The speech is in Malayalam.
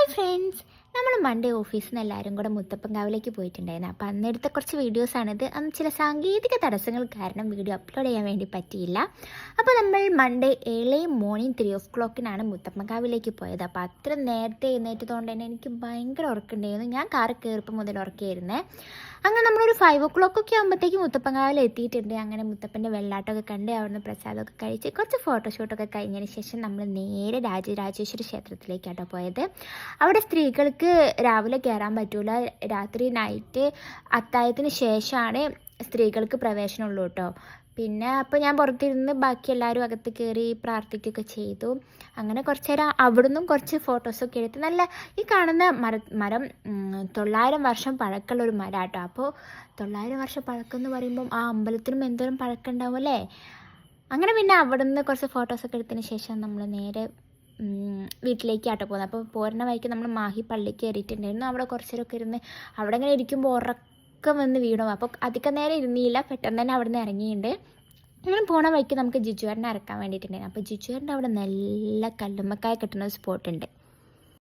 ഹായ് ഫ്രണ്ട്സ്, നമ്മൾ മൺഡേ ഓഫീസിൽ നിന്ന് എല്ലാവരും കൂടെ മുത്തപ്പൻകാവിലേക്ക് പോയിട്ടുണ്ടായിരുന്നു. അപ്പോൾ അന്നെടുത്ത കുറച്ച് വീഡിയോസാണിത്. അന്ന് ചില സാങ്കേതിക തടസ്സങ്ങൾ കാരണം വീഡിയോ അപ്ലോഡ് ചെയ്യാൻ വേണ്ടി പറ്റിയില്ല. അപ്പോൾ നമ്മൾ മൺഡേ ഏർലി മോർണിംഗ് 3 o'clock മുത്തപ്പൻകാവിലേക്ക് പോയത്. അപ്പോൾ അത്ര നേരത്തെ എഴുന്നേറ്റതുകൊണ്ട് തന്നെ എനിക്ക് ഭയങ്കര ഉറക്കമുണ്ടായിരുന്നു. ഞാൻ കാറ് കയറിയപ്പോൾ മുതൽ ഉറക്കമായിരുന്നേ. അങ്ങനെ നമ്മളൊരു 5 o'clock ആകുമ്പോഴത്തേക്ക് മുത്തപ്പൻകാവിൽ എത്തിയിട്ടുണ്ട്. അങ്ങനെ മുത്തപ്പൻ്റെ വെള്ളാട്ടമൊക്കെ കണ്ട് അവിടുന്ന് പ്രസാദമൊക്കെ കഴിച്ച് കുറച്ച് ഫോട്ടോഷൂട്ടൊക്കെ കഴിഞ്ഞതിന് ശേഷം നമ്മൾ നേരെ രാജരാജേശ്വരി ക്ഷേത്രത്തിലേക്കാട്ടോ പോയത്. അവിടെ സ്ത്രീകൾക്ക് രാവിലെ കയറാൻ പറ്റൂല. രാത്രി നൈറ്റ് അത്താഴത്തിന് ശേഷമാണ് സ്ത്രീകൾക്ക് പ്രവേശനമുള്ളൂ കേട്ടോ. പിന്നെ അപ്പോൾ ഞാൻ പുറത്തിരുന്ന് ബാക്കി എല്ലാവരും അകത്ത് കയറി പ്രാർത്ഥിക്കുകയൊക്കെ ചെയ്തു. അങ്ങനെ കുറച്ച് നേരം അവിടുന്നും കുറച്ച് ഫോട്ടോസൊക്കെ എടുത്ത് നല്ല ഈ കാണുന്ന മരം 900 വർഷം പഴക്കമുള്ള ഒരു മരം കേട്ടോ. അപ്പോൾ 900 വർഷം പഴക്കം എന്ന് പറയുമ്പം ആ അമ്പലത്തിനും എന്തോരം പഴക്കം ഉണ്ടാവും അല്ലേ. അങ്ങനെ പിന്നെ അവിടുന്ന് കുറച്ച് ഫോട്ടോസൊക്കെ എടുത്തതിന് ശേഷം നമ്മൾ നേരെ വീട്ടിലേക്കാട്ടോ പോകുന്നത്. അപ്പോൾ പോരുന്ന വഴിക്ക് നമ്മൾ മാഹി പള്ളിക്ക് കയറിയിട്ടുണ്ടായിരുന്നു. അവിടെ കുറച്ച് നേരമൊക്കെ ഇരുന്ന് അവിടെ ഇങ്ങനെ ഇരിക്കുമ്പോൾ ഉറക്കം വന്ന് വീണു. അപ്പോൾ അധികം നേരം ഇരുന്നില്ല, പെട്ടെന്ന് തന്നെ അവിടെ നിന്ന് ഇറങ്ങിയിട്ടുണ്ട്. അങ്ങനെ പോണ വഴിക്ക് നമുക്ക് ജിജുവേട്ടനെ ഇറക്കാൻ വേണ്ടിയിട്ടുണ്ടായിരുന്നു. അപ്പോൾ ജിജുവേട്ടൻ്റെ അവിടെ നല്ല കല്ലുമ്മക്കായ കിട്ടുന്ന ഒരു സ്പോട്ടുണ്ട്.